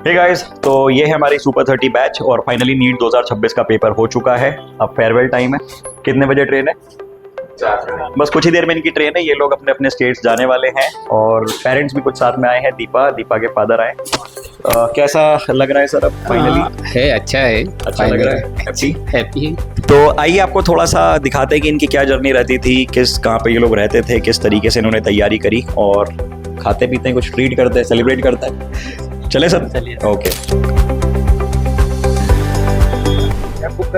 Hey guys, तो ये है हमारी सुपर 30 बैच और फाइनली नीट 2026 का पेपर हो चुका है। अब फेयरवेल टाइम है। कितने बजे ट्रेन है? 4 बस कुछ ही देर में इनकी ट्रेन है। ये लोग अपने अपने स्टेट्स जाने वाले हैं और पेरेंट्स भी कुछ साथ में आए हैं। दीपा के फादर आए। कैसा लग रहा है सर अब फाइनली? है अच्छा है। अच्छा लग रहा है? Happy happy. तो आइए आपको थोड़ा सा दिखाते हैं कि इनकी क्या जर्नी रहती थी, कहाँ पे ये लोग रहते थे, किस तरीके से इन्होंने तैयारी करी और खाते पीते हैं, कुछ ट्रीट करते हैं, सेलिब्रेट करते हैं। चले सर? चलिए। ओके।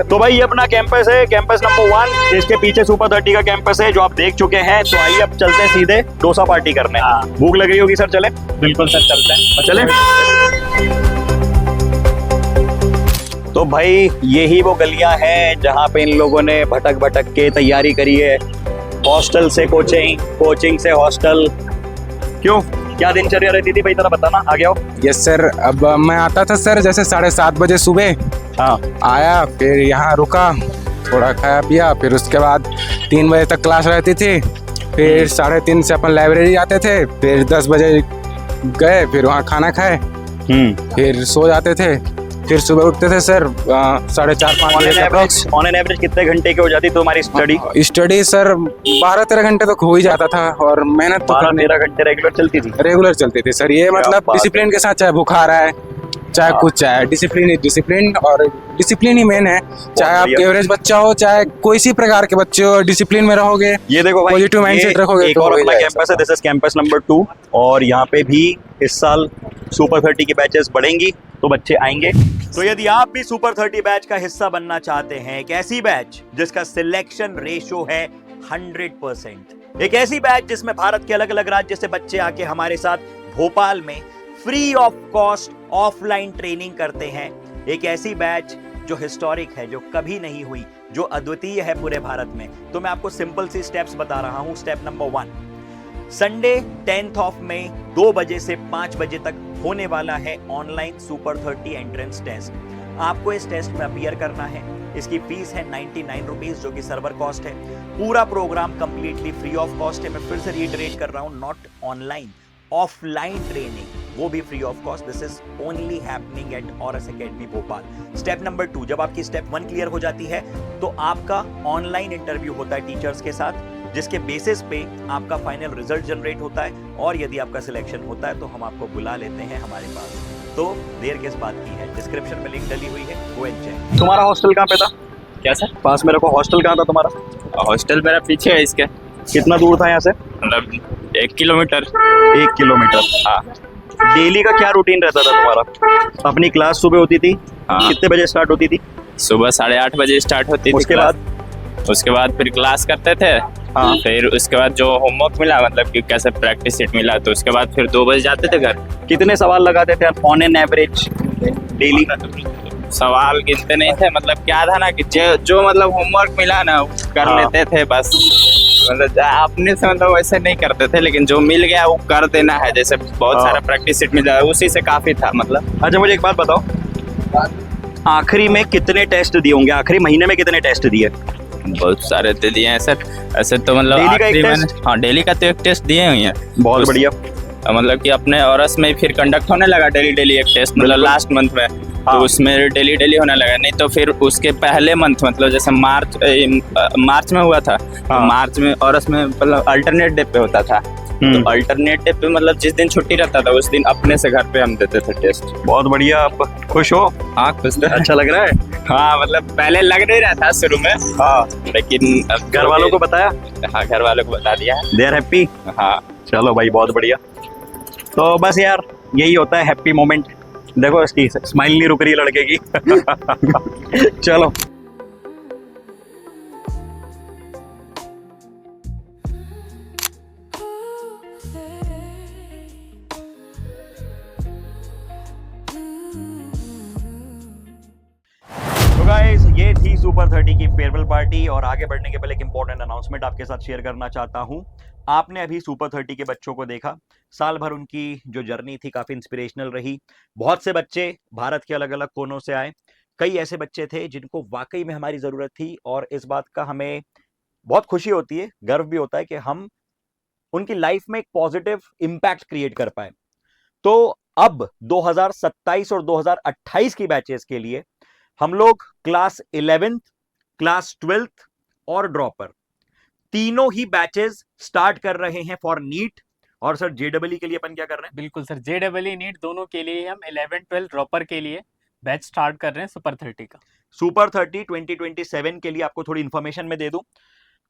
तो भाई ये अपना कैंपस है, कैंपस नंबर 1। इसके पीछे सुपर 30 का कैंपस है जो आप देख चुके हैं। तो आइए अब चलते हैं सीधे डोसा पार्टी करने। भूख लग रही होगी सर, चले? बिल्कुल सर, चलते हैं। चले। तो भाई यही वो गलियां हैं जहां पे इन लोगों ने भटक भटक के तैयारी करी है। हॉस्टल से कोचिंग, कोचिंग से हॉस्टल। क्यों, क्या दिनचर्या रहती थी भाई, जरा बताना। आ गया हो? Yes sir. अब मैं आता था सर जैसे 7:30 बजे सुबह। हाँ। आया, फिर यहाँ रुका, थोड़ा खाया पिया, फिर उसके बाद 3 बजे तक क्लास रहती थी। फिर 3:30 से अपन लाइब्रेरी आते थे। फिर 10 बजे गए, फिर वहाँ खाना खाए, फिर सो जाते थे। फिर सुबह उठते थे सर 4:30-5 बजे तक। ऑन एन एवरेज कितने घंटे की हो जाती तुम्हारी स्टडी? स्टडी सर 12-13 घंटे तक हो ही जाता था और मेहनत तो 12-13 घंटे रेगुलर चलती थी? रेगुलर चलती थी सर। ये मतलब डिसिप्लिन के साथ, चाहे बुखार आए चाहे कुछ, चाहे डिसिप्लिन और डिसिप्लिन ही मेन है। चाहे आप एवरेज बच्चा हो, चाहे कोई सी प्रकार के बच्चे हो, डिसिप्लिन में रहोगे। ये देखो भाई, पॉजिटिव माइंडसेट रखोगे एक तो और अपना कैंपस है। दिस इज कैंपस नंबर 2 और यहाँ पे भी इस साल सुपर 30 की बैचेस बढ़ेंगी तो बच्चे आएंगे। तो यदि आप भी सुपर 30 बैच का हिस्सा बनना चाहते हैं, एक ऐसी बैच जिसका सिलेक्शन रेशो है 100%, एक ऐसी बैच जिसमें भारत के अलग अलग राज्य से बच्चे आके हमारे साथ भोपाल में free of cost offline training करते हैं, एक ऐसी बैच जो हिस्टोरिक है, जो कभी नहीं हुई, जो अद्वितीय है पूरे भारत में, तो मैं आपको सिंपल सी स्टेप्स बता रहा हूं। Step number 1, Sunday 10th of May 2 बजे से 5 बजे तक होने वाला है ऑनलाइन सुपर 30 एंट्रेंस टेस्ट। आपको इस टेस्ट में अपीयर करना है। इसकी फीस है 99 रुपीज, जो कि सर्वर कॉस्ट है। पूरा programme completely free of cost है। मैं फिर से रिइटरेट कर रहा हूं, नॉट ऑनलाइन, ऑफलाइन ट्रेनिंग, वो भी free of cost. This is only happening at Aurus academy Bhopal. Step number 2, जब आपकी स्टेप 1 क्लियर हो जाती है तो आपका ऑनलाइन इंटरव्यू होता है टीचर्स के साथ, जिसके बेसिस पे आपका फाइनल रिजल्ट जनरेट होता है और यदि आपका सिलेक्शन होता है तो हम आपको बुला लेते हैं हमारे पास। तो देर किस बात की है, डिस्क्रिप्शन में लिंक डली हुई है, गो एंड चेक। तुम्हारा हॉस्टल कहाँ पे था? क्या सर? पास में रखो। हॉस्टल कहाँ था तुम्हारा? हॉस्टल मेरा पीछे है इसके। कितना दूर था यहाँ से? मतलब 1 किलोमीटर। 1 किलोमीटर। हाँ। डेली का क्या रूटीन रहता था तुम्हारा? अपनी क्लास सुबह होती थी? हाँ। कितने बजे स्टार्ट होती थी? सुबह 8:30 बजे स्टार्ट होती थी। उसके बाद फिर क्लास करते थे। हाँ। फिर उसके बाद जो होमवर्क मिला, मतलब कि कैसे प्रैक्टिस सेट मिला, तो उसके बाद फिर 2 बजे जाते थे घर। कितने सवाल लगाते थे ऑन एन एवरेज डेली? सवाल गिनते नहीं थे, मतलब क्या था ना कि जो मतलब होमवर्क मिला ना कर लेते थे बस। मतलब अपने से मतलब वैसे नहीं करते थे, लेकिन जो मिल गया वो कर देना है। जैसे बहुत सारा प्रैक्टिस सेट मिल जाए, उसी से काफी था मतलब। अच्छा मुझे एक बात बताओ, आखिरी में कितने टेस्ट दिए होंगे? आखिरी महीने में कितने टेस्ट दिए? बहुत सारे दे दिए हैं सर। ऐसे तो मतलब डेली का एक टेस्ट? हाँ, डेली का तो एक टेस्ट दिए हुए हैं। बहुत बढ़िया। मतलब कि अपने ऑरस में फिर कंडक्ट होने लगा डेली एक टेस्ट, मतलब लास्ट मंथ में। हाँ। तो उसमें डेली होने लगा। नहीं तो फिर उसके पहले मंथ, मतलब जैसे मार्च में हुआ था। हाँ। तो मार्च में ऑरस में मतलब अल्टरनेट डे पे होता था। तो अल्टरनेट डे पे मतलब जिस दिन छुट्टी रहता था उस दिन अपने से घर पे हम देते थे टेस्ट। बहुत बढ़िया। आप खुश हो? हाँ, खुश तो। अच्छा लग रहा है? हाँ, मतलब पहले लग नहीं रहा था शुरू में। हाँ। लेकिन अब घर वालों को बताया? हाँ, घर वालों को बता दिया है। They are happy? हाँ। चलो भाई, बहुत बढ़िया। तो बस यार यही होता है हैप्पी मोमेंट। देखो इसकी स्माइल नहीं रुक रही है लड़के की। चलो। तो गाइस, ये थी सुपर 30 की फेयरवेल पार्टी और आगे बढ़ने के पहले एक इंपॉर्टेंट अनाउंसमेंट आपके साथ शेयर करना चाहता हूं। आपने अभी सुपर 30 के बच्चों को देखा। साल भर उनकी जो जर्नी थी काफी इंस्पिरेशनल रही। बहुत से बच्चे भारत के अलग अलग कोनों से आए। कई ऐसे बच्चे थे जिनको वाकई में हमारी जरूरत थी और इस बात का हमें बहुत खुशी होती है, गर्व भी होता है कि हम उनकी लाइफ में एक पॉजिटिव इंपैक्ट क्रिएट कर पाए। तो अब 2027 और 2028 की बैचेस के लिए हम लोग क्लास 11th, क्लास 12th और ड्रॉपर तीनों ही बैचेस स्टार्ट कर रहे हैं फॉर नीट। और सर जेडब्ल्यू के लिए अपन क्या कर रहे हैं? बिल्कुल सर, JEE नीट दोनों के लिए हम 11-12 ड्रॉपर के लिए बैच स्टार्ट कर रहे हैं सुपर 30 का। सुपर 30 2027 के लिए आपको थोड़ी इन्फॉर्मेशन में दे दूं।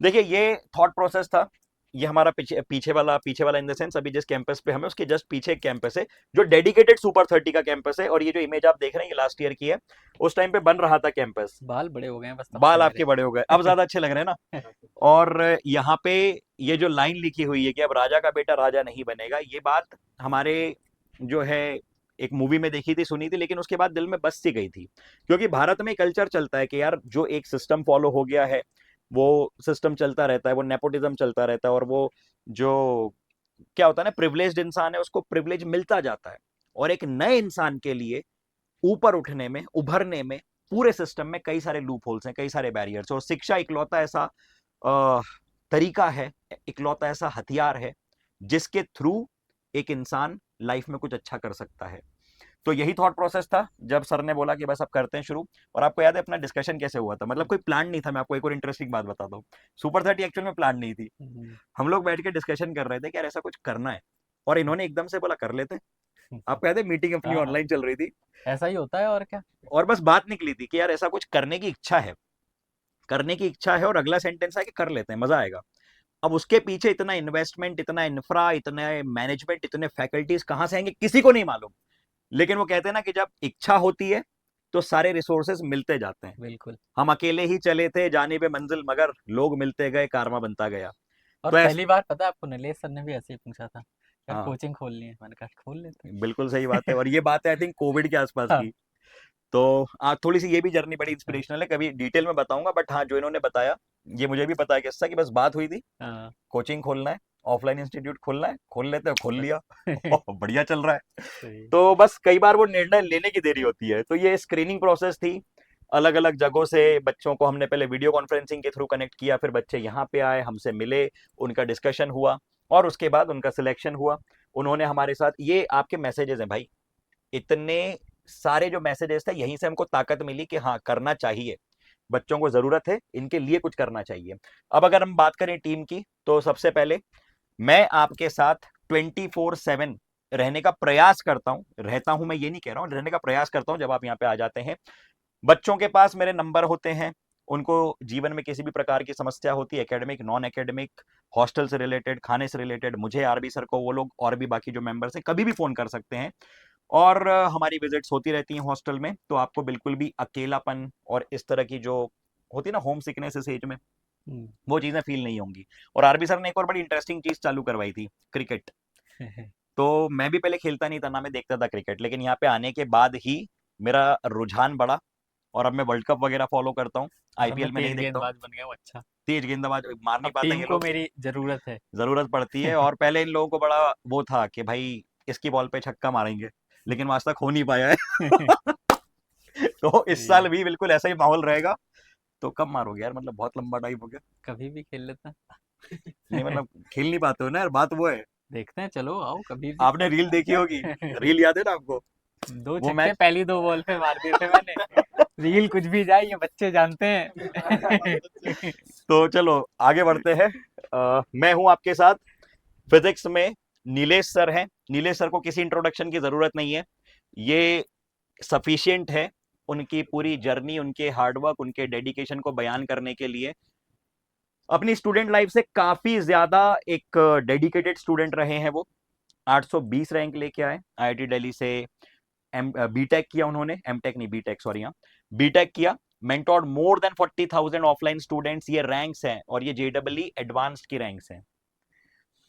देखिए ये थॉट प्रोसेस था, ये हमारा पीछे वाला इन द सेंस अभी जिस कैंपस पे हमें उसके जस्ट पीछे एक कैंपस है जो डेडिकेटेड सुपर 30 का कैंपस है। और ये जो इमेज आप देख रहे हैं ये लास्ट ईयर की है, उस टाइम पे बन रहा था कैंपस। बाल बड़े हो गए हैं बस, तब बाल से आपके बड़े हो गए, अब ज्यादा अच्छे लग रहे हैं ना। और यहाँ पे ये जो लाइन लिखी हुई है कि अब राजा का बेटा राजा नहीं बनेगा, ये बात हमारे जो है एक मूवी में देखी थी, सुनी थी, लेकिन उसके बाद दिल में बस सी गई थी। क्योंकि भारत में कल्चर चलता है कि यार जो एक सिस्टम फॉलो हो गया है वो सिस्टम चलता रहता है, वो नेपोटिज्म चलता रहता है, और वो जो क्या होता है ना प्रिविलेज्ड इंसान है उसको प्रिविलेज मिलता जाता है। और एक नए इंसान के लिए ऊपर उठने में, उभरने में पूरे सिस्टम में कई सारे लूप होल्स हैं, कई सारे बैरियर्स। और शिक्षा इकलौता ऐसा तरीका है, इकलौता ऐसा हथियार है जिसके थ्रू एक इंसान लाइफ में कुछ अच्छा कर सकता है। तो यही थॉट प्रोसेस था जब सर ने बोला कि बस अब करते हैं शुरू। और आपको याद है अपना डिस्कशन कैसे हुआ था? मतलब कोई प्लान नहीं था। मैं आपको एक और इंटरेस्टिंग बात बताता हूँ, सुपर 30 एक्चुअल में प्लान नहीं थी। हम लोग बैठ के डिस्कशन कर रहे थे कि यार ऐसा कुछ करना है, और इन्होंने एकदम से बोला कर लेते हैं। आपको याद है मीटिंग अपनी हाँ। ऑनलाइन चल रही थी ऐसा ही होता है और क्या। और बस बात निकली थी कि यार ऐसा कुछ करने की इच्छा है, करने की इच्छा है, और अगला सेंटेंस है कि कर लेते हैं, मजा आएगा। अब उसके पीछे इतना इन्वेस्टमेंट, इतना इंफ्रा, इतने मैनेजमेंट, इतने फैकल्टीज कहाँ से आएंगे किसी को नहीं मालूम। लेकिन वो कहते हैं ना कि जब इच्छा होती है तो सारे रिसोर्सेज मिलते जाते हैं। बिल्कुल। हम अकेले ही चले थे जाने पे मंजिल, मगर लोग मिलते गए, कारवा बनता गया। और तो पहली बार पता है आपको, नीलेश सर ने भी ऐसे ही पूछा था यार हाँ। कोचिंग खोलनी है, मैंने कहा खोल लेते हैं। बिल्कुल सही बात है। और ये बात है आई थिंक कोविड के आसपास हाँ। की। तो थोड़ी सी ये भी जर्नी बड़ी इंस्पिरेशनल है, कभी डिटेल में बताऊंगा। बट हाँ, जो इन्होंने बताया ये मुझे भी पता है किस्सा, कि बस बात हुई थी हाँ। कोचिंग खोलना है, ऑफलाइन इंस्टीट्यूट खोलना है, खोल लेते हैं, खोल लिया। बढ़िया चल रहा है। सही। तो बस कई बार वो निर्णय लेने की देरी होती है। तो ये स्क्रीनिंग प्रोसेस थी, अलग अलग जगहों से बच्चों को हमने पहले वीडियो कॉन्फ्रेंसिंग के थ्रू कनेक्ट किया, फिर बच्चे यहाँ पे आए, हमसे मिले, उनका डिस्कशन हुआ, और उसके बाद उनका सिलेक्शन हुआ। उन्होंने हमारे साथ, ये आपके मैसेजेस हैं भाई, इतने सारे जो मैसेजेस थे, यहीं से हमको ताकत मिली कि हाँ करना चाहिए, बच्चों को जरूरत है, इनके लिए कुछ करना चाहिए। अब अगर हम बात करें टीम की, तो सबसे पहले मैं आपके साथ 24/7 रहने का प्रयास करता हूं। रहता हूं मैं ये नहीं कह रहा हूं, रहने का प्रयास करता हूं। जब आप यहाँ पे आ जाते हैं, बच्चों के पास मेरे नंबर होते हैं, उनको जीवन में किसी भी प्रकार की समस्या होती है, एकेडमिक, नॉन एकेडमिक, हॉस्टल से रिलेटेड, खाने से रिलेटेड, मुझे, आरबी सर को, वो लोग और भी बाकी जो मेंबर्स हैं कभी भी फोन कर सकते हैं। और हमारी विजिट्स होती रहती हैं हॉस्टल में, तो आपको बिल्कुल भी अकेलापन और इस तरह की जो होती है ना होम सिकनेस इस एज में, वो चीजें फील नहीं होंगी। और आरबी सर ने एक और बड़ी इंटरेस्टिंग चीज चालू करवाई थी, क्रिकेट। तो मैं भी पहले खेलता नहीं था ना, मैं देखता था क्रिकेट, लेकिन यहाँ पे आने के बाद ही मेरा रुझान बढ़ा, और अब मैं वर्ल्ड कप वगैरह फॉलो करता हूँ, आईपीएल में नहीं तेज देखता हूँ। गेंदबाज बन गया वो, अच्छा। तेज गेंदबाज मार नहीं अब पाते टीम ये को लोग, मेरी जरूरत है। जरूरत पड़ती है। और पहले इन लोगों को बड़ा वो था कि भाई इसकी बॉल पे छक्का मारेंगे, लेकिन वो आज तक हो नहीं पाया है। तो इस साल भी बिल्कुल ऐसा ही माहौल रहेगा। तो कब मारोगे यार, मतलब बहुत लंबा टाइम हो गया। कभी भी खेल लेता। नहीं मतलब खेल नहीं पाते हो ना यार, बात वो है। देखते हैं, चलो आओ कभी भी। आपने रील देखी होगी, रील याद है ना आपको? 2 वो छक्के मैच पहली 2 बॉल पे मार दिए थे मैंने। रील कुछ भी जाए, ये बच्चे जानते हैं। तो चलो आगे बढ़ते हैं। मैं हूं आपके साथ फिजिक्स में, नीलेश सर हैं। नीलेश सर को किसी इंट्रोडक्शन की जरूरत नहीं है, ये सफिशिएंट है उनकी पूरी जर्नी, उनके हार्डवर्क, उनके डेडिकेशन को बयान करने के लिए। अपनी स्टूडेंट लाइफ से काफी ज्यादा एक डेडिकेटेड स्टूडेंट रहे हैं वो। 820 रैंक लेके आए आईआईटी दिल्ली से। बीटेक किया उन्होंने, एमटेक नहीं बीटेक, सॉरी, हाँ बीटेक किया। Mentored more then 40,000 offline students. ये रैंक्स हैं, और ये जेडब्ल्यू एडवांस्ड की रैंक्स हैं।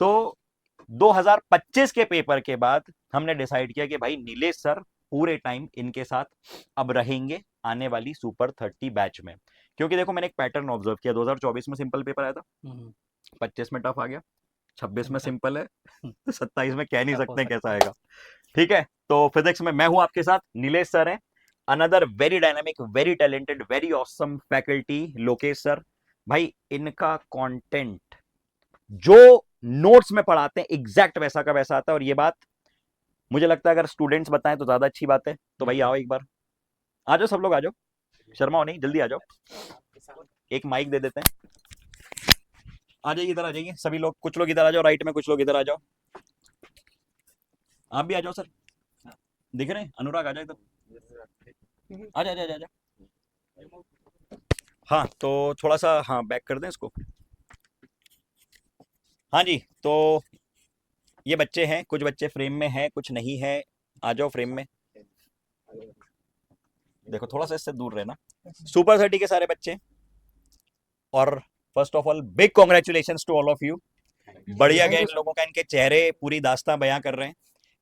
तो 2025 के पेपर के बाद हमने डिसाइड किया कि भाई नीलेश सर पूरे टाइम इनके साथ अब रहेंगे आने वाली सुपर 30 बैच में। क्योंकि देखो मैंने एक पैटर्न ऑब्जर्व किया, 2024 में सिंपल पेपर आया था, 25 में टफ आ गया, 26 में सिंपल है, तो 27 में कह नहीं टफ हो सकते सकता कैसा है। आएगा। ठीक है, तो फिजिक्स में मैं हूं आपके साथ, नीलेश सर हैं, another very dynamic, very talented, very awesome faculty, Lokesh sir. भाई इनका कंटेंट जो नोट्स में पढ़ाते हैं एग्जैक्ट वैसा का वैसा आता है। और ये बात मुझे लगता है अगर स्टूडेंट्स बताएं तो ज़्यादा अच्छी बात है। तो भाई आओ एक बार, आ जाओ सब लोग आ जाओ, शर्माओ नहीं, जल्दी आ जाओ। एक माइक दे देते हैं, आ जाइए इधर, आ जाइए सभी लोग, कुछ लोग इधर आ जाओ राइट में, कुछ लोग इधर आ जाओ, आप भी आ जाओ सर, दिख रहे हैं? अनुराग आ जाओ इधर, आ जा, जा, जा, जा। हाँ तो थोड़ा सा, हाँ बैक कर दें इसको। हाँ जी, तो ये बच्चे हैं, कुछ बच्चे फ्रेम में हैं, कुछ नहीं है, आ जाओ फ्रेम में। देखो थोड़ा सा इससे दूर रहना। सुपर 30 के सारे बच्चे, और first of all big congratulation to all of you. बढ़िया गया इन लोगों का, इनके चेहरे पूरी दास्तां बयां कर रहे हैं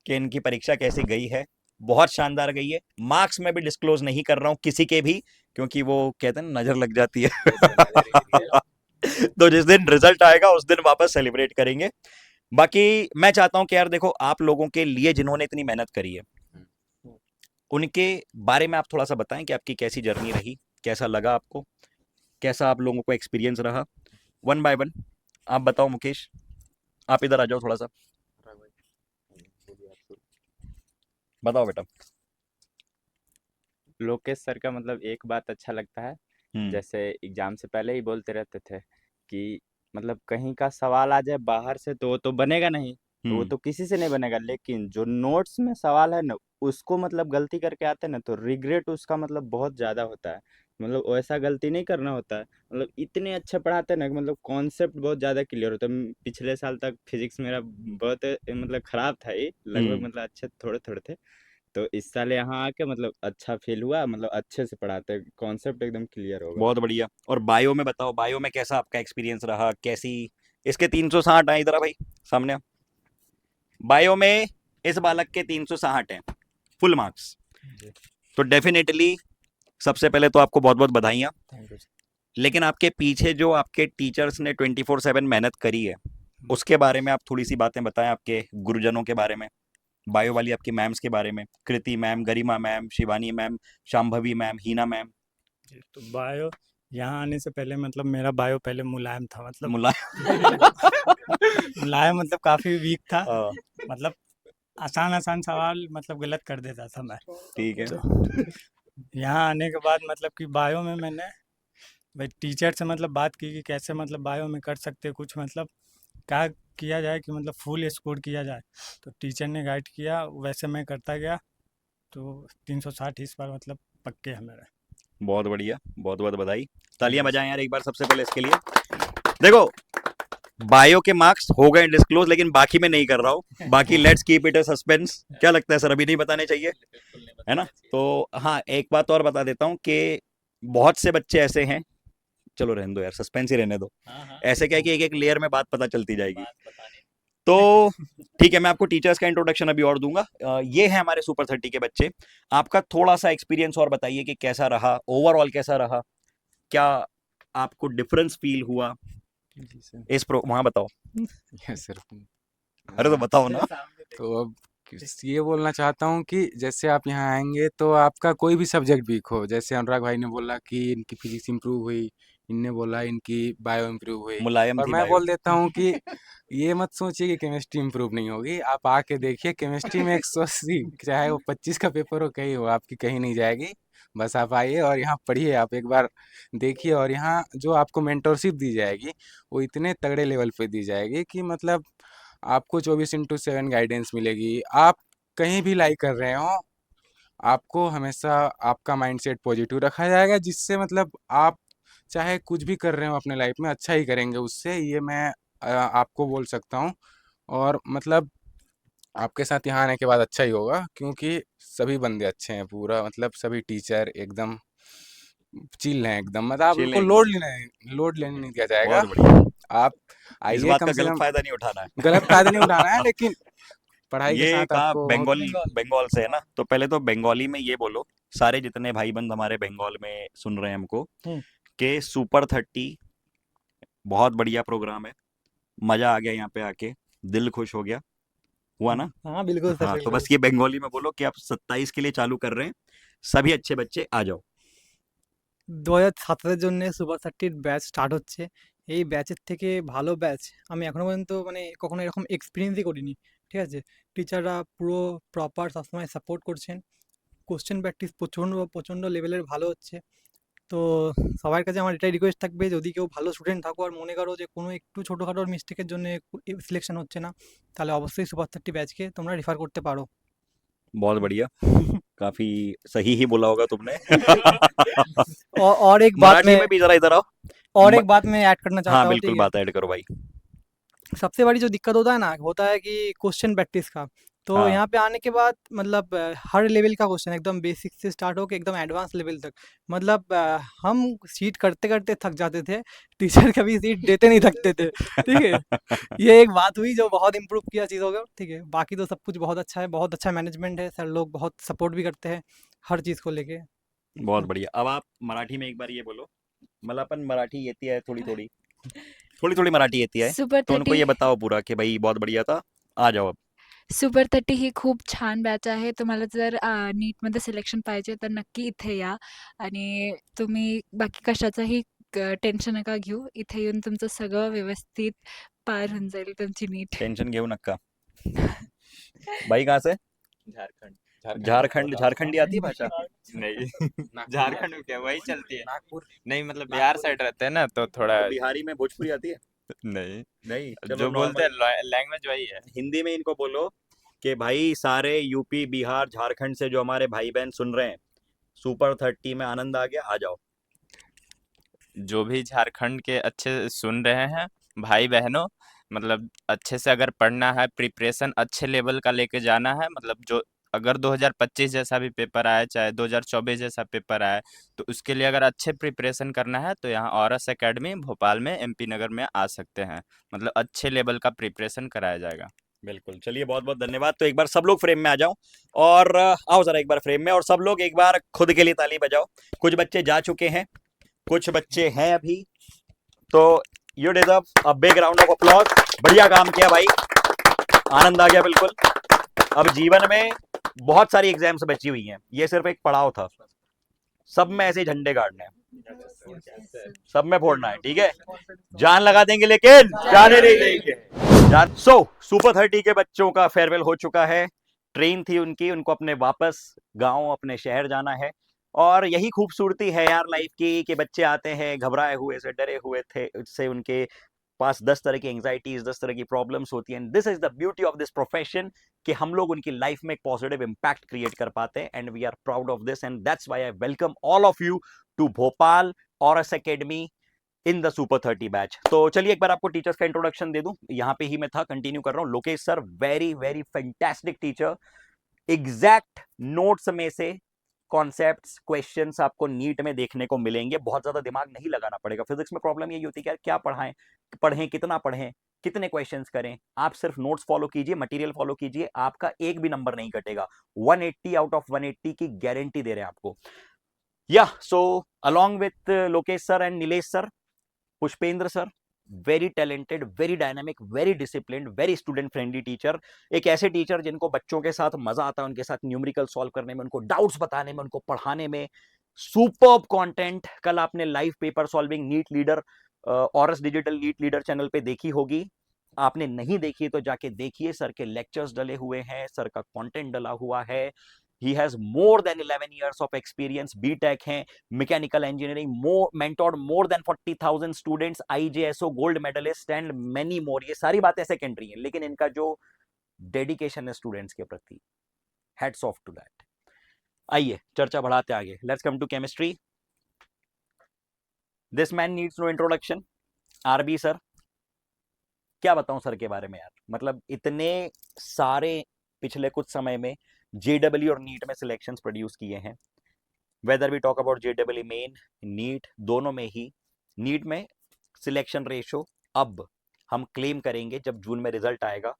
कि इनकी परीक्षा कैसी गई है। बहुत शानदार गई है। मार्क्स में भी डिस्क्लोज नहीं कर रहा हूं किसी के भी, क्योंकि वो कहते हैं ना, नजर लग जाती है। तो जिस दिन रिजल्ट आएगा उस दिन वापस सेलिब्रेट करेंगे। बाकी मैं चाहता हूं कि यार देखो, आप लोगों के लिए जिन्होंने इतनी मेहनत करी है, उनके बारे में आप थोड़ा सा बताएं कि आपकी कैसी जर्नी रही, कैसा लगा आपको, कैसा आप लोगों को एक्सपीरियंस रहा। वन बाय वन आप बताओ। मुकेश आप इधर आ जाओ थोड़ा सा, बताओ बेटा। लोकेश सर का मतलब एक बात अच्छा लगता है, जैसे एग्जाम से पहले ही बोलते रहते थे कि मतलब कहीं का सवाल आ जाए बाहर से तो वो तो बनेगा नहीं, तो वो तो किसी से नहीं बनेगा, लेकिन जो नोट्स में सवाल है ना, उसको मतलब गलती करके आते हैं ना, तो रिग्रेट उसका मतलब बहुत ज़्यादा होता है। मतलब वैसा गलती नहीं करना होता है। मतलब इतने अच्छे पढ़ाते हैं ना कि मतलब कॉन्सेप्ट बहुत ज़्यादा क्लियर होता है। पिछले साल तक फिजिक्स मेरा बहुत मतलब ख़राब था, ये लगभग मतलब अच्छे थोड़े थोड़े थे। तो इस साल यहाँ आके मतलब अच्छा फील हुआ, मतलब अच्छे से पढ़ाते हैं, कॉन्सेप्ट एकदम क्लियर होगा। बहुत बढ़िया। और बायो में बताओ, बायो में कैसा आपका एक्सपीरियंस रहा, कैसी? इसके 360 है, इधर आ भाई सामने आ। बायो में इस बालक के 360 हैं, फुल मार्क्स। तो डेफिनेटली सबसे पहले तो आपको बहुत बहुत बधाइयाँ। लेकिन आपके पीछे जो आपके टीचर्स ने 24/7 मेहनत करी है, उसके बारे में आप थोड़ी सी बातें बताएं, आपके गुरुजनों के बारे में, बायो वाली आपकी मैम्स के बारे में, Kriti ma'am, Garima ma'am, Shivani ma'am, Shambhavi ma'am, Heena ma'am. जी, तो बायो यहाँ आने से पहले मतलब मेरा बायो पहले मुलायम था, मतलब मुलायम मतलब काफ़ी वीक था। हाँ, मतलब आसान सवाल मतलब गलत कर देता था मैं। ठीक है। तो यहाँ आने के बाद मतलब कि बायो में मैंने भाई टीचर से मतलब बात की कि कैसे मतलब बायो में कर सकते कुछ, मतलब क्या किया जाए कि मतलब फुल स्कोर किया जाए। तो टीचर ने गाइड किया, वैसे मैं करता गया, तो 360 इस बार मतलब पक्के हैं मेरे। बहुत बढ़िया, बहुत बहुत बधाई। तालियां बजाएं यार एक बार सबसे पहले इसके लिए। देखो बायो के मार्क्स हो गए डिस्क्लोज, लेकिन बाकी में नहीं कर रहा हूँ। बाकी let's keep it a suspense. क्या लगता है सर, अभी नहीं बताने चाहिए, है ना? तो हाँ, एक बात और बता देता हूँ कि बहुत से बच्चे ऐसे हैं, चलो रहने दो यार, सस्पेंस ही रहने दो। ऐसे क्या है कि एक एक लेयर में बात पता चलती जाएगी। तो ठीक है, मैं आपको टीचर्स का इंट्रोडक्शन अभी और दूंगा। ये है हमारे सुपर 30 के बच्चे। आपका थोड़ा सा एक्सपीरियंस और बताइए कि कैसा रहा, ओवरऑल कैसा रहा, क्या आपको डिफरेंस फील हुआ जी सर। इस प्रो, वहां बताओ। Yes sir. अरे तो बताओ ना। तो अब ये बोलना चाहता हूँ कि जैसे आप यहाँ आएंगे तो आपका कोई भी सब्जेक्ट वीक हो, जैसे अनुराग भाई ने बोला कि इनकी फिजिक्स इम्प्रूव हुई, इनने बोला इनकी बायो इम्प्रूव हुई, मुलायम और थी मैं बायो। बोल देता हूँ कि ये मत सोचिए कि केमिस्ट्री इम्प्रूव नहीं होगी। आप आके देखिए, केमिस्ट्री में 180 चाहे वो 25 का पेपर हो, कहीं हो, आपकी कहीं नहीं जाएगी। बस आप आइए और यहाँ पढ़िए, आप एक बार देखिए, और यहाँ जो आपको मेंटरशिप दी जाएगी वो इतने तगड़े लेवल पे दी जाएगी कि मतलब आपको 24/7 गाइडेंस मिलेगी। आप कहीं भी लाइक कर रहे हो, आपको हमेशा आपका माइंडसेट पॉजिटिव रखा जाएगा, जिससे मतलब आप चाहे कुछ भी कर रहे हो अपने लाइफ में, अच्छा ही करेंगे उससे, ये मैं आपको बोल सकता हूँ। और मतलब आपके साथ यहाँ आने के बाद अच्छा ही होगा, क्योंकि सभी बंदे अच्छे हैं, पूरा मतलब सभी टीचर एकदम चिल हैं एकदम, मतलब आप चिल उनको एकदम। लोड लेने नहीं दिया जाएगा। बहुत बढ़िया। आप इस आइए, बात कम का से गलत कम फायदा नहीं उठाना है। गलत फायदा नहीं उठाना है, लेकिन पढ़ाई के ये साथ कहा आपको बहुत बंगाल, बंगाल से है ना, तो पहले तो बंगाली में ये बोलो, सारे जितने भाई बंद हमारे बंगाल में सुन रहे हैं हमको, कि सुपर 30 बहुत बढ़िया प्रोग्राम है, मजा आ गया यहाँ पे आके, दिल खुश हो गया, हुआ ना? हाँ बिल्कुल सर, हाँ तो बिल्कुल। बस ये बंगाली में बोलो कि आप 27 के लिए चालू कर रहे हैं, सभी अच्छे बच्चे आ जाओ। 2017 জন্য সুপার 30 ব্যাচ স্টার্ট হচ্ছে। এই ব্যাচের থেকে ভালো ব্যাচ আমি এখনো পর্যন্ত মানে কখনো এরকম এক্সপেরিয়েন্সই করিনি। ঠিক আছে, টিচাররা পুরো প্রপার সবসময় সাপোর্ট করছেন, কোশ্চেন প্র্যাকটিস প্রচণ্ড প্রচণ্ড লেভেলের ভালো হচ্ছে। তো সবার কাছে আমার এটাই রিকোয়েস্ট থাকবে, যদি কেউ ভালো স্টুডেন্ট থাকো আর মনে করো যে কোনো একটু ছোটোখাটো মিস্টেকের জন্য সিলেকশন হচ্ছে না, তাহলে অবশ্যই সুপার 30 बैच के তোমরা রেফার করতে পারো। बहुत बढ़िया, काफी सही ही बोला होगा तुमने। और एक बात मराठी मैं में भी जरा इधर आओ। और म- एक बात मैं ऐड करना चाहता हाँ हूँ, बिल्कुल, ठीक है। बात ऐड करो भाई। सबसे बड़ी जो दिक्कत होता है ना, होता है कि क्वेश्चन प्रैक्टिस का। तो हाँ। यहाँ पे आने के बाद मतलब हर लेवल का क्वेश्चन एकदम बेसिक से स्टार्ट होकर एकदम एडवांस लेवल तक, मतलब हम सीट करते करते थक जाते थे, टीचर कभी सीट देते नहीं थकते थे, ठीक है। ये एक बात हुई जो बहुत इम्प्रूव किया चीज़ों को, ठीक है। बाकी तो सब कुछ बहुत अच्छा है, बहुत अच्छा मैनेजमेंट है, सर लोग बहुत सपोर्ट भी करते हैं हर चीज़ को लेके। बहुत बढ़िया। अब आप मराठी में एक बार ये बोलो, मला पण मराठी येती है थोड़ी थोड़ी, थोड़ी थोड़ी मराठी येती है, सुपर तो उनको 30 ये बताओ पूरा कि भाई बहुत बढ़िया था, आ जाओ अब। सुपर 30 ही खूप छान बॅच आहे. तुम्हाला जर नीटमध्ये सिलेक्शन पाहिजे तर नक्की इथे या आणि तुम्ही बाकी कशाचंही टेन्शन नका घेऊ. इथे येऊन तुमचं सगळं व्यवस्थित पार होऊन जाईल तुमची नीट. टेंशन घेऊ नका। भाई कहाँ से? झारखंड, झारखंडी आती है भाषा? नहीं झारखंड में क्या वही चलती है, नहीं मतलब बिहार साइड रहते हैं ना तो थोड़ा तो बिहारी में भोजपुरी आती है? नहीं, नहीं, चलो जो बोलते normal हैं लैंग्वेज वही है। हिंदी में इनको बोलो कि भाई सारे यूपी, बिहार, झारखंड से जो हमारे भाई बहन सुन रहे हैं, सुपर 30 में आनंद आ गया, आ जाओ। जो भी झारखंड के अच्छे सुन रहे हैं भाई बहनों, मतलब अच्छे से अगर पढ़ना है, प्रिपरेशन अच्छे लेवल का लेके जाना है, मतलब जो अगर 2025 जैसा भी पेपर आए, चाहे 2024 जैसा पेपर आए, तो उसके लिए अगर अच्छे प्रिपरेशन करना है तो यहाँ औरस एकेडमी भोपाल में एमपी नगर में आ सकते हैं, मतलब अच्छे लेवल का प्रिपरेशन कराया जाएगा। बिल्कुल, चलिए बहुत बहुत धन्यवाद। तो एक बार सब लोग फ्रेम में आ जाओ और आओ जरा एक बार फ्रेम में, और सब लोग एक बार खुद के लिए ताली बजाओ। कुछ बच्चे जा चुके हैं, कुछ बच्चे हैं अभी, तो you deserve a big round of applause. बढ़िया काम किया भाई, आनंद आ गया बिल्कुल। अब जीवन में बहुत सारी एग्जाम्स बची हुई हैं, ये सिर्फ एक पड़ाव था। सब में ऐसे झंडे गाड़ने हैं, सब में फोड़ना है, ठीक है। जान लगा देंगे लेकिन जाने नहीं देंगे। सो सुपर 30 के बच्चों का फेयरवेल हो चुका है। ट्रेन थी उनकी, उनको अपने वापस गांव, अपने शहर जाना है। और यही खूबसूरती है यार लाइफ की, कि बच्चे आते हैं घबराए हुए से, डरे हुए थे, उससे उनके पास 10 तरह की एंग्जाइटीज, 10 तरह की प्रॉब्लम्स होती हैं। This is the beauty of this profession, कि हम लोग उनकी लाइफ में एक पॉजिटिव इंपैक्ट क्रिएट कर पाते हैं, and we are proud of this, and that's why I welcome all of you to Bhopal Auras Academy in the super 30 batch. तो चलिए एक बार आपको टीचर्स का इंट्रोडक्शन दे दूं, यहाँ पे ही मैं था, कंटिन्यू कर रहा हूँ। Lokesh sir, very very fantastic teacher, exact notes में से कॉन्सेप्ट्स, क्वेश्चंस आपको नीट में देखने को मिलेंगे। बहुत ज्यादा दिमाग नहीं लगाना पड़ेगा। फिजिक्स में प्रॉब्लम यही होती है कि यार क्या पढ़ें, कितना पढ़ें, कितने क्वेश्चंस करें। आप सिर्फ नोट्स फॉलो कीजिए, मटेरियल फॉलो कीजिए, आपका एक भी नंबर नहीं कटेगा। 180 आउट ऑफ 180 की गारंटी दे रहे हैं आपको। या so along with Lokesh sir and Nilesh sir, Pushpendra sir, very talented, very dynamic, very disciplined, very student friendly teacher. एक ऐसे टीचर जिनको बच्चों के साथ मजा आता है, उनके साथ न्यूमेरिकल सॉल्व करने में, उनको डाउट्स बताने में, उनको पढ़ाने में। सुपर्ब कंटेंट कल आपने live paper solving NEET leader ऑरस डिजिटल नीट लीडर चैनल पे देखी होगी। आपने नहीं देखी तो जाके देखिए, सर के लेक्चर्स डले हुए हैं, सर का कंटेंट डला हुआ है। He has more than 11 years of experience, BTech हैं, mechanical engineering, mentored more than 40,000 students, IJSO gold medallist and many more। ये सारी बातें सेकेंडरी हैं, लेकिन इनका जो डेडिकेशन है स्टूडेंट्स के प्रति, हैट्स ऑफ टू दैट। आइए चर्चा बढ़ाते आगे, let's come to chemistry. This man needs no introduction, RB sir. क्या बताऊं सर के बारे में यार, मतलब इतने सारे पिछले कुछ समय में JEE और नीट में सिलेक्शंस प्रोड्यूस किए हैं। Whether we talk about JEE मेन, नीट, दोनों में ही नीट में सिलेक्शन रेशो अब हम क्लेम करेंगे जब जून में रिजल्ट आएगा।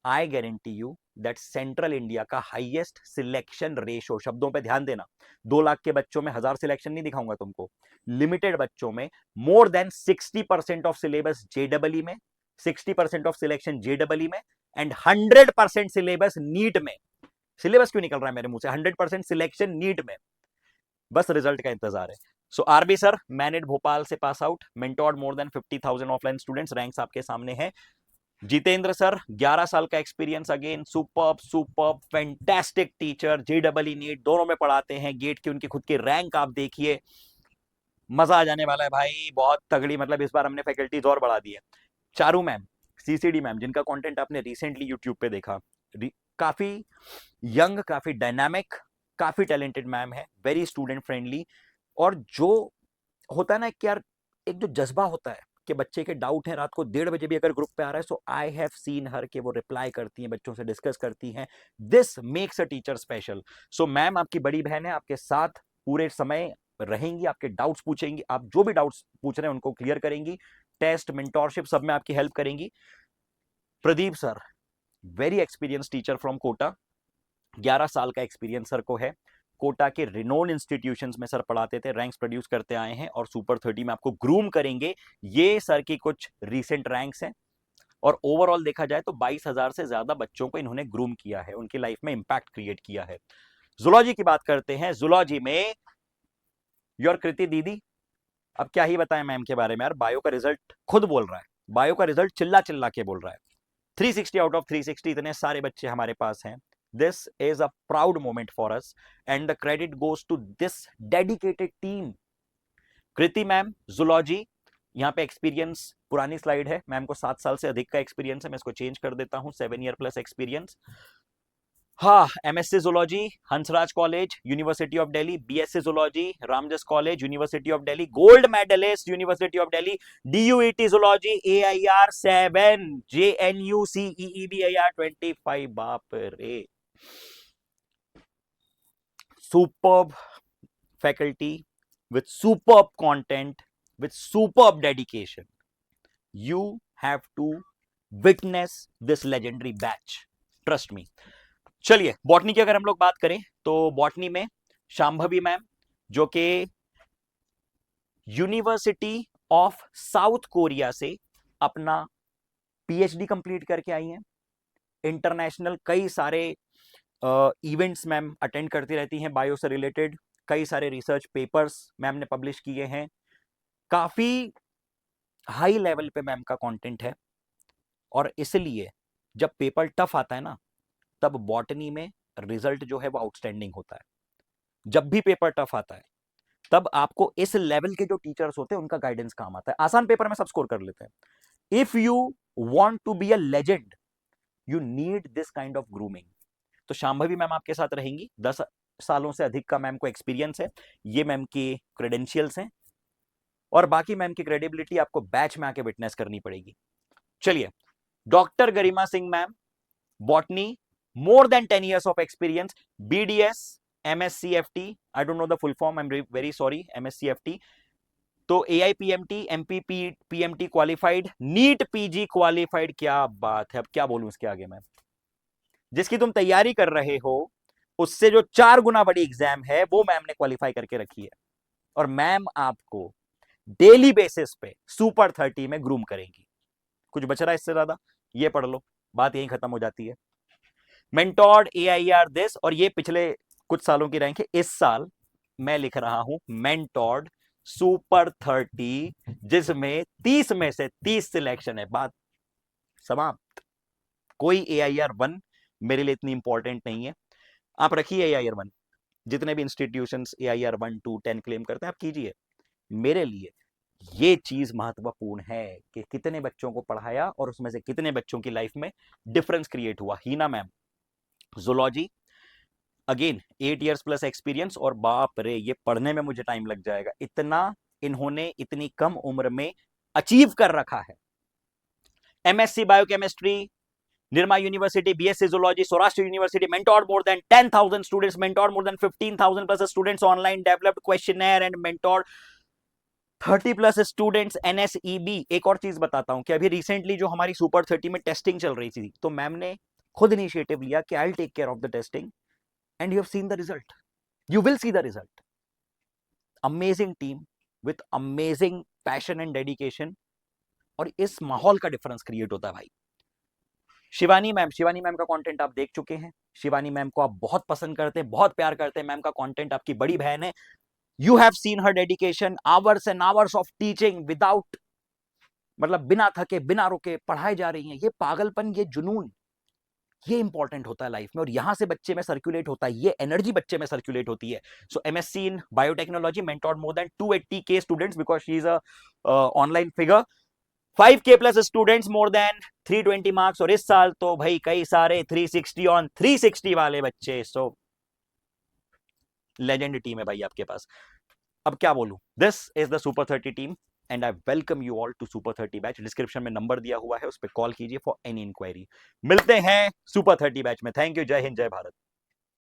I guarantee you that central India का हाईएस्ट सिलेक्शन रेशो, शब्दों पे ध्यान देना, 2 लाख के बच्चों में 1000 सिलेक्शन नहीं दिखाऊंगा तुमको, लिमिटेड बच्चों में more than 60% of syllabus JEE में, 60% ऑफ सिलेक्शन JEE में, एंड 100% सिलेबस नीट में। सिलेबस क्यों निकल रहा है मेरे मुंह से, 100% सिलेक्शन नीट में, बस रिजल्ट का इंतजार है। So RB sir, MANIT Bhopal से pass out, mentored more than 50,000 offline students, ranks आपके सामने हैं। जितेंद्र सर 11 साल का experience, again superb superb fantastic teacher, जेडबल नीट दोनों में पढ़ाते हैं, गेट की उनकी खुद की रैंक आप देखिए, मजा आ जाने वाला है भाई, बहुत तगड़ी, मतलब इस बार हमने फैकल्टीज और बढ़ा दी है। चारू मैम, सीसीडी मैम, जिनका कंटेंट आपने रिसेंटली यूट्यूब पे देखा, काफी यंग, काफी डायनामिक, काफी टैलेंटेड मैम है, वेरी स्टूडेंट फ्रेंडली। और जो होता है ना कि यार एक जो जज्बा होता है कि बच्चे के डाउट है, रात को 1:30 बजे भी अगर ग्रुप पे आ रहा है, सो आई हैव सीन हर कि वो रिप्लाई करती हैं, बच्चों से डिस्कस करती हैं, this makes a teacher special. So ma'am आपकी बड़ी बहन है, आपके साथ पूरे समय रहेंगी, आपके डाउट्स पूछेंगी, आप जो भी डाउट्स पूछ रहे हैं उनको क्लियर करेंगी, टेस्ट मेंटोरशिप सब में आपकी हेल्प करेंगी। Pradeep sir, very experience teacher from Kota, 11 साल का एक्सपीरियंस सर को है, कोटा के रिनोन इंस्टीट्यूशंस में सर पढ़ाते थे, रैंक्स प्रोड्यूस करते आए हैं, और सुपर 30 में आपको ग्रूम करेंगे। ये सर की कुछ रीसेंट रैंक्स हैं, और ओवरऑल देखा जाए तो 22,000 से ज्यादा बच्चों को इन्होंने ग्रूम किया है, उनकी लाइफ में इंपैक्ट क्रिएट किया है। जूलॉजी की बात करते हैं, जूलॉजी में योर कृति दीदी, अब क्या ही बताएं मैम के बारे में यार, बायो का रिजल्ट खुद बोल रहा है, बायो का रिजल्ट चिल्ला चिल्ला के बोल रहा है, 360 आउट ऑफ 360, इतने सारे बच्चे हमारे पास हैं। This is a proud moment for us and the credit goes to this dedicated team. Kriti ma'am, zoology, यहाँ पे एक्सपीरियंस पुरानी स्लाइड है, मैम को 7 साल से अधिक का एक्सपीरियंस है, मैं इसको चेंज कर देता हूँ, 7 ईयर प्लस एक्सपीरियंस। हाँ, MSc zoology, Hansraj College, University of Delhi, BSc zoology, Ramjas College, University of Delhi, gold medallist, University of Delhi, DUET zoology, AIR 7, JNU CEEB AR 25, बाप रे, superb faculty with superb content, with superb dedication. You have to witness this legendary batch, trust me. चलिए botany की अगर हम लोग बात करें तो बॉटनी में शांभवी मैम, जो कि यूनिवर्सिटी ऑफ साउथ कोरिया से अपना PhD कंप्लीट करके आई हैं, इंटरनेशनल कई सारे इवेंट्स मैम अटेंड करती रहती हैं, बायो से रिलेटेड कई सारे रिसर्च पेपर्स मैम ने पब्लिश किए हैं, काफी हाई लेवल पे मैम का कंटेंट है, और इसलिए जब पेपर टफ आता है ना, तब बॉटनी में रिजल्ट जो है वो आउटस्टैंडिंग होता है। जब भी पेपर टफ आता है तब आपको इस लेवल के जो टीचर्स होते हैं उनका गाइडेंस काम आता है, आसान पेपर में सब स्कोर कर लेते हैं। If you want to be a legend, you need this kind of grooming. तो शांभवी मैम आपके साथ रहेंगी, 10 सालों से अधिक का मैम को एक्सपीरियंस है, ये मैम की क्रेडेंशियल्स हैं, और बाकी मैम की क्रेडिबिलिटी आपको बैच में आके विटनेस करनी पड़ेगी। चलिए, doctor Garima Singh ma'am, botany, more than 10 years of experience, BDS, MSCFT, I don't know the full form, I'm very sorry, MSCFT, तो AIPMT, MPPMT qualified, NEET PG qualified, क्या बात है, अब क्या बोलूं इसके आगे मैं। जिसकी तुम तैयारी कर रहे हो उससे जो 4 गुना बड़ी एग्जाम है वो मैम ने क्वालिफाई करके रखी है, और मैम आपको डेली बेसिस पे सुपर 30 में ग्रूम करेंगी। कुछ बच रहा है इससे ज्यादा, ये पढ़ लो, बात यहीं खत्म हो जाती है। मेंटोर्ड AIR दिस, और ये पिछले कुछ सालों की रैंक है, इस साल मैं लिख रहा हूं मेंटोर्ड सुपर 30, जिसमें 30 में से 30 सिलेक्शन है, बात समाप्त। कोई AIR 1 मेरे लिए इतनी इंपॉर्टेंट नहीं है, आप रखिए AIR 1, जितने भी इंस्टीट्यूशंस AIR 1, 2, 10 क्लेम करते हैं आप कीजिए, मेरे लिए ये चीज महत्वपूर्ण है कि कितने बच्चों को पढ़ाया और उसमें से कितने बच्चों की लाइफ में डिफरेंस क्रिएट हुआ। Heena ma'am, zoology, again 8 years plus experience, और बाप रे ये पढ़ने में मुझे टाइम लग जाएगा, इतना इन्होंने इतनी कम उम्र में अचीव कर रखा है। MSc biochemistry, Nirma university, BSc zoology, Saurashtra university, mentored more than 10,000 students, mentored more than 15,000 plus students online, developed questionnaire and mentored 30 plus students NSEB। एक और चीज बताता हूं कि अभी रिसेंटली जो हमारी सुपर 30 में टेस्टिंग चल रही थी, तो मैम ने खुद इनिशिएटिव लिया कि I will take care of the testing, and you have seen the result, you will see the result. Amazing team with amazing passion and dedication, और इस माहौल का डिफरेंस क्रिएट होता है भाई। शिवानी मैम का कंटेंट आप देख चुके हैं, शिवानी मैम को आप बहुत पसंद करते हैं, बहुत प्यार करते हैं, मैम का कंटेंट आपकी बड़ी बहन है, you have seen her dedication, hours and hours of teaching without मतलब बिना थके बिना रुके पढ़ाई जा रही हैं, ये पागलपन, ये जुनून, ये इंपॉर्टेंट होता है लाइफ में, और यहां से बच्चे में सर्कुलेट होता है, ये एनर्जी बच्चे में सर्कुलेट होती है. सो MSc in biotechnology mentored more than 280K students because she is a online figure. 5K plus students, more than 320 marks, और इस साल तो भाई कई सारे 360 on 360 वाले बच्चे. सो लेजेंड टीम है भाई आपके पास. अब क्या बोलूं, this is the super 30 team and I welcome you all to super 30 batch. Description में नंबर दिया हुआ है, उस पर कॉल कीजिए फॉर एनी इंक्वायरी. मिलते हैं सुपर 30 बैच में. Thank you. जय हिंद, जय भारत.